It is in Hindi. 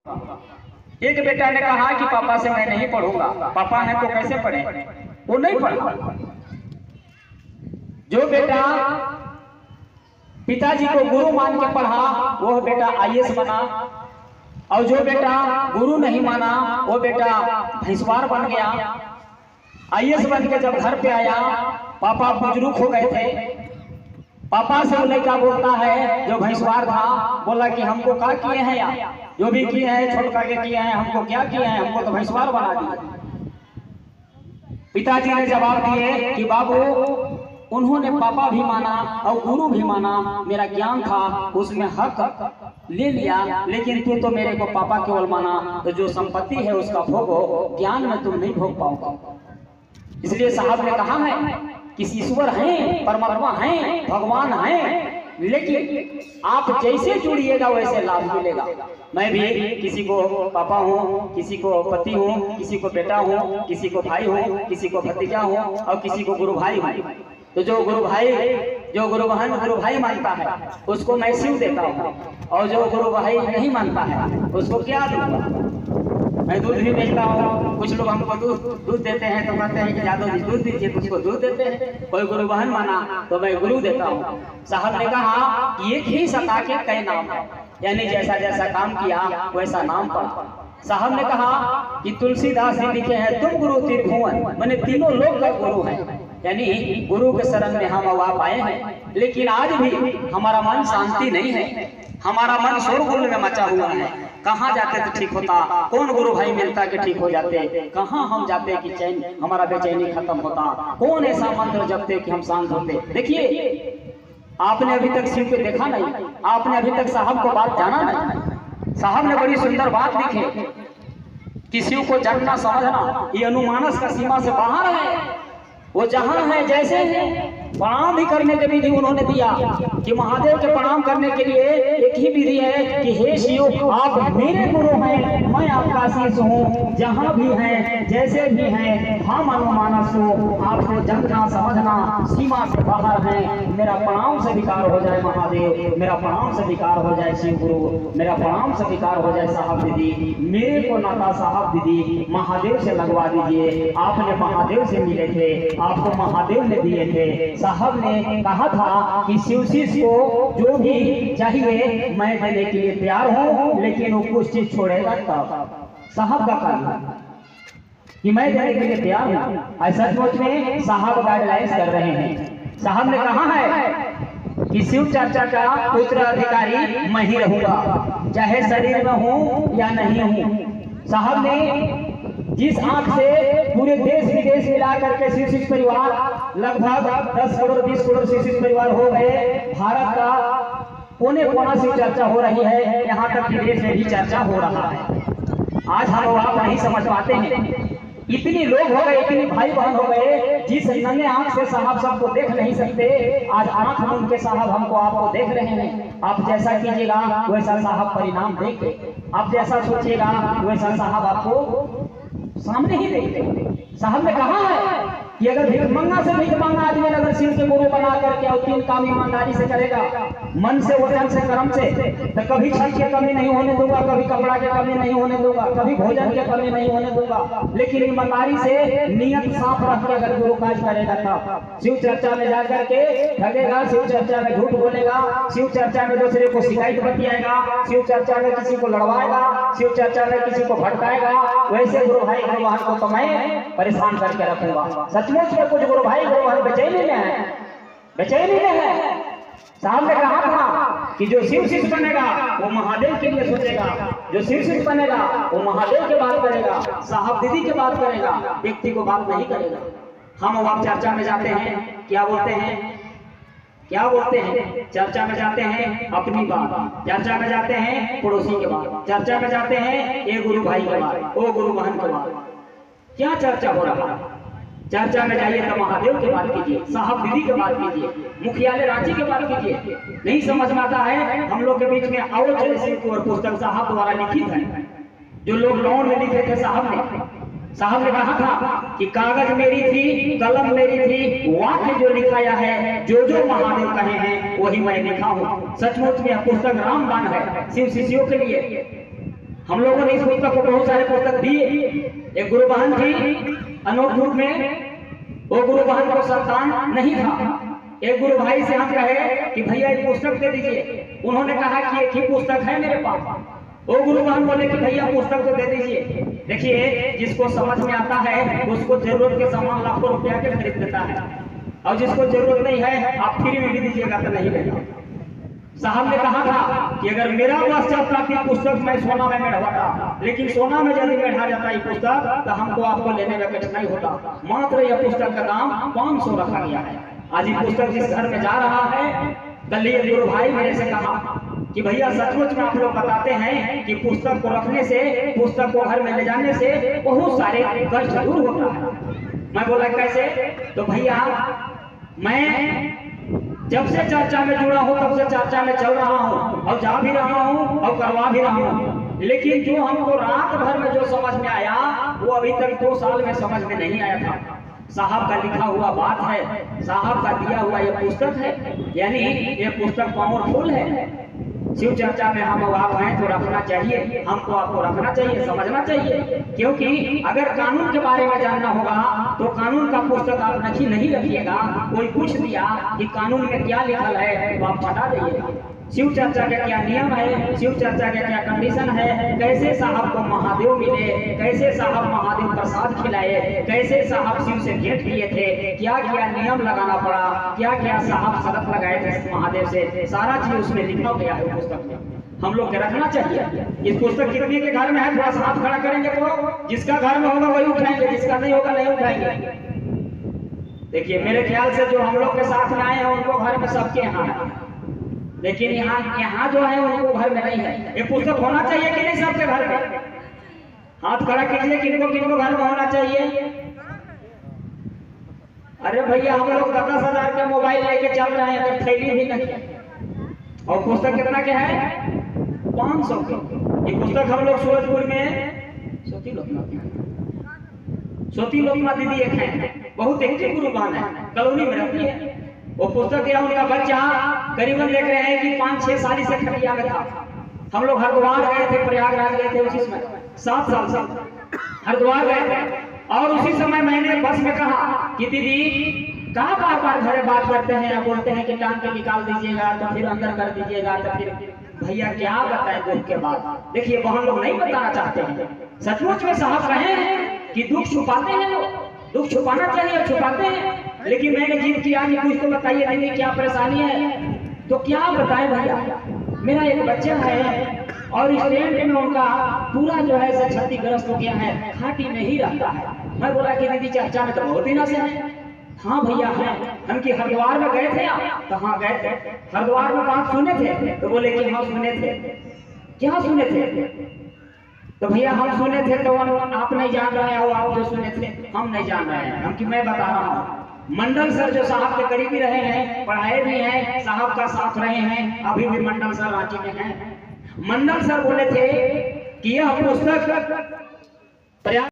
एक बेटा ने कहा कि पापा से मैं नहीं पढ़ूंगा, पापा है तो कैसे पढ़े, वो नहीं पढ़ा। जो बेटा पिताजी को गुरु मान के पढ़ा वो बेटा आईएएस बना, और जो बेटा गुरु नहीं माना वो बेटा भैंसवार बन गया। आईएएस बन के जब घर पे आया, पापा बुजुर्ग हो गए थे। पापा से वो लड़का बोलता है जो भैंसवार था, बोला कि हमको क्या किए हैं यार, जो भी किए हैं छोड़ करके किए हैं, हमको क्या किए हैं, हमको तो भैंसवार बना दिया। पिताजी ने जवाब दिए कि बाबू उन्होंने पापा भी माना और गुरु भी माना, मेरा ज्ञान था उसमें हक ले लिया, लेकिन तू तो मेरे को पापा केवल माना, तो जो संपत्ति है उसका भोगो, ज्ञान में तुम नहीं भोग पाओगे। इसलिए साहब ने कहा है कि ईश्वर हैं, परमात्मा हैं, भगवान हैं, लेकिन आप जैसे जुड़िएगा वैसे लाभ मिलेगा। मैं भी किसी को पापा हूँ, किसी को पति हूँ, किसी को बेटा हूँ, किसी को भाई हूँ, किसी को भतीजा हूँ और किसी को गुरु भाई हूँ। तो जो गुरु भाई, जो गुरु बहन गुरु भाई मानता है उसको मैं शिव देता हूँ, और जो गुरु भाई नहीं मानता है उसको क्या दूंगा। मैं दूध भी बेचता हूँ, कुछ लोग हमको दूध देते हैं तो कहते हैं कि यादव जी दूध दीजिए, कुछ को दूध देते हैं। कोई गुरु बहन माना तो मैं गुरु देता हूँ। साहब ने कहा एक ही सता के कई नाम है, यानी जैसा जैसा काम किया वैसा नाम पड़ा। साहब ने कहा कि तुलसीदास जी लिखे हैं तुम गुरु त्रिभुवन, मैंने तीनों लोग का गुरु है, यानी गुरु के शरण में हम आप आए हैं। लेकिन आज भी हमारा मन शांति नहीं है, हमारा मन शोरगुल में मचा हुआ है। कहाँ जाते तो ठीक होता, कौन गुरु भाई मिलता कि ठीक हो जाते, कहाँ हम जाते कि चैन हमारा बेचैनी खत्म होता, कौन ऐसा मंत्र जपते कि हम शांत होते। देखिए आपने अभी तक शिव को देखा नहीं, आपने अभी तक साहब को बात जाना नहीं। साहब ने बड़ी सुंदर बात लिखी कि शिव को जानना समझना ये अनुमानस का सीमा से बाहर है। वो जहां है जैसे है, प्रणाम भी करने की विधि उन्होंने दिया कि महादेव के प्रणाम करने के लिए एक ही विधि है कि हे शिव आप मेरे गुरु हैं, मैं आपका शिष्य हूँ, जहां भी हैं जैसे भी हैं हम अनुमानस हो, आपको जानना समझना सीमा से बाहर है। मेरा प्रणाम से विकार हो जाए महादेव, मेरा प्रणाम से विकार हो जाए शिव गुरु, मेरा प्रणाम से विकार हो जाए साहब दीदी, मेरे को नाता साहब दीदी महादेव से लगवा दीजिए। आपने महादेव से मिले थे, आपको महादेव ने दिए थे। साहब ने कहा था कि शिव शिष्य को जो भी चाहिए मैं देने के लिए तैयार हूँ, लेकिन वो कुछ चीज छोड़ेगा तब। साहब का कहना कि मैं देने के लिए तैयार हूँ। ऐसा सोच में साहब गाइडलाइंस कर रहे हैं। साहब ने कहा है कि शिव चर्चा का उत्तराधिकारी मैं ही रहूंगा, चाहे शरीर में हूँ या नहीं हूँ। साहब ने जिस आंख से पूरे देश विदेश मिला करके शिव शिष्य परिवार लगभग 10 करोड़ 20 करोड़ शिव शिष्य परिवार हो गए, भारत का कोने कोना शिव चर्चा हो रही है, यहाँ तक विदेश में भी चर्चा हो रहा है। आज हम आप नहीं समझ पाते हैं, इतनी लोग हो गए, इतनी भाई बहन हो गए, जिस नंगे आंख से साहब सबको देख नहीं सकते, आज आंख मूंद के साहब हमको आपको देख रहे हैं। आप जैसा कीजिएगा वैसा साहब परिणाम देंगे, आप जैसा सोचिएगा वैसा साहब आपको सामने ही देखते। साहब ने कहा है कि अगर भिखमंगा से भिखमंगा आदमी अगर शिव के गुरु बना करके और 3 काम ईमानदारी से करेगा, मन से वचन से कर्म से, तो कभी छठ की कमी नहीं होने दूंगा, कभी कपड़ा की कमी नहीं होने दूंगा, कभी भोजन की कमी नहीं होने दूंगा। लेकिन ईमानदारी से नियत साफ रख के अगर गुरु काज करेगा तब शिव चर्चा में जाकर के ठगेगा, शिव चर्चा में झूठ बोलेगा, शिव चर्चा में दूसरे को शिकायत बतियाएगा, शिव चर्चा में किसी को लड़वाएगा, शिव चर्चा में किसी को भटकाएगा, वैसे गुरु भाई गुरु बहन को तो मैं परेशान करके रखूंगा। सचमुच में कुछ गुरु भाई गुरु बहन बेचैनी में है, बेचैनी में है। साहब ने कहा था कि जो शिव शिष्य बनेगा वो महादेव के लिए सोचेगा, जो शिव शिष्य बनेगा वो महादेव की बात करेगा, साहब दीदी की बात करेगा, व्यक्ति को बात नहीं करेगा। हम वहां चर्चा में जाते हैं, क्या बोलते हैं, क्या बोलते हैं, चर्चा में जाते हैं अपनी बात, चर्चा में जाते हैं पड़ोसी के बात, चर्चा में जाते हैं ये गुरु भाई के बात, वो गुरु बहन के बात। क्या चर्चा हो रहा है? चर्चा में जाइए तो महादेव की बात कीजिए, साहब दीदी की बात कीजिए, मुखियालय रांची की बात कीजिए। नहीं समझ में आता है हम लोग के बीच में आओ चले शिव और पुस्तक साहब द्वारा लिखित है, जो लोग लौंड में लिखे थे साहब ने। साहब ने कहा था कि कागज मेरी थी, कलम मेरी थी, वाक्य जो लिखाया है, जो जो महादेव कहे हैं वही मैं लिखा हूँ। सचमुच में पुस्तक रामबाण है शिव शिष्यों के लिए। हम लोगों ने इस पुस्तक को बहुत सारे पुस्तक दिए। एक गुरु बहन थी अनोखपुर में, वो गुरु बहन को संतान नहीं था। एक गुरु भाई से हम कहे कि भैया एक पुस्तक दे दीजिए, उन्होंने कहा कि एक ही पुस्तक है मेरे पास। वो गुरु बहन बोले कि भैया पुस्तक तो दे दीजिए। देखिए, जिसको समझ में आता है उसको जरूरत के सामान लाखों रुपया के खरीद देता है, और जिसको जरूरत नहीं है आप फ्री में भी दीजिएगा तो नहीं लेगा। साहब ने कहा था कि अगर मेरा वश चलता कि पुस्तक मैं सोना में मेढ़वाता, लेकिन सोना में यदि मेढ़ा जाता ये पुस्तक तो हमको आपको लेने में कठिनाई होता। मात्र यह पुस्तक का दाम 500 रखा गया है। आज ये पुस्तक जिस घर में जा रहा है, कल ये गुरु भाई मेरे से कहा कि भैया सचमुच में आप लोग बताते हैं कि पुस्तक को रखने से, पुस्तक को घर में ले जाने से बहुत सारे कष्ट दूर होता है। मैं बोला कैसे? तो भैया मैं जब से चर्चा में जुड़ा हूं तब से चर्चा में चल रहा हूं, और जा भी रहा हूं और करवा भी रहा हूं, लेकिन जो हमको रात भर में जो समझ में आया वो अभी तक 2 साल में समझ में नहीं आया था। साहब का लिखा हुआ बात है, साहब का दिया हुआ ये पुस्तक है, यानी ये पुस्तक पावरफुल है। शिव चर्चा में हम आप हैं तो रखना चाहिए, हमको आपको रखना चाहिए, समझना चाहिए। क्योंकि अगर कानून के बारे में जानना होगा तो कानून का पुस्तक आप नहीं रखिएगा। कोई पूछ दिया कि कानून में क्या लिखल है तो आप हटा देंगे। शिव चर्चा का क्या नियम है, शिव चर्चा का क्या कंडीशन है, कैसे साहब को महादेव मिले, कैसे साहब महादेव प्रसाद खिलाए, कैसे साहब शिव से भेंट किए थे, क्या क्या नियम लगाना पड़ा, क्या क्या साहब शरत लगाए थे महादेव से, सारा चीज उसमें लिखा गया है पुस्तक में। हम लोग के रखना चाहिए। इस पुस्तक कितने के घर में है थोड़ा सा हाथ खड़ा करेंगे तो जिसका घर में होगा वही उठाएंगे, जिसका नहीं होगा नहीं उठाएंगे। देखिए, मेरे ख्याल से जो हम लोग के साथ में आए हैं उनको घर में सबके यहाँ है, लेकिन यहाँ जो है उनको घर में नहीं है। ये पुस्तक होना चाहिए कि नहीं सबके घर में? हाथ खड़ा कीजिए, किनको घर में होना चाहिए। अरे भैया, हम लोग 10,000 के मोबाइल लेके चल रहे हैं तो थैली भी नहीं, और पुस्तक कितना के है? 500 के। ये पुस्तक हम लोग सूरजपुर में सोती लोकनाथ दीदी एक है, बहुत एक्टिव गुरु बहन है, कॉलोनी में रहती है। वो पुस्तक या उनका बच्चा करीबन देख रहे हैं कि 5-6 साल से खटिया में था। हम लोग हरिद्वार गए थे, प्रयागराज गए थे उसी समय, 7 साल से हरिद्वार गए थे। और उसी समय मैंने बस में कहा कि दीदी कहाँ बार घरे बात करते हैं या बोलते हैं कि टांग के निकाल दीजिएगा तो फिर अंदर कर दीजिएगा, तो फिर भैया क्या बताएं दुख के बाद। देखिए, वहां लोग नहीं बताना चाहते हैं। सचमुच में साहब कहे हैं कि दुख छुपाते हैं लोग, दुख छुपाना चाहिए, छुपाते हैं। लेकिन मैंने जिद किया कि कुछ तो बताइए दीदी क्या परेशानी है। तो क्या बताएं भैया, मेरा एक बच्चा है और स्टैंड में उनका पूरा जो है से क्षतिग्रस्त हो गया है, खाटी में ही रहता है। मैं बोला कि दीदी चर्चा में तो बहुत दिनों से है। हाँ भैया है, हम कि हरिद्वार में गए थे आप? तो हाँ गए थे। हरिद्वार में बात सुने थे? तो बोले कि हाँ सुने थे। क्या सुने थे? तो भैया हम सुने थे तो आप नहीं जान रहे हो, आप जो सुने थे हम नहीं जान रहे हैं। हम कि मैं बता रहा हूँ, मंडल सर जो साहब के करीबी रहे हैं, पढ़ाए भी हैं, साहब का साथ रहे हैं, अभी भी मंडल सर रांची में हैं। मंडल सर बोले थे कि यह पुस्तक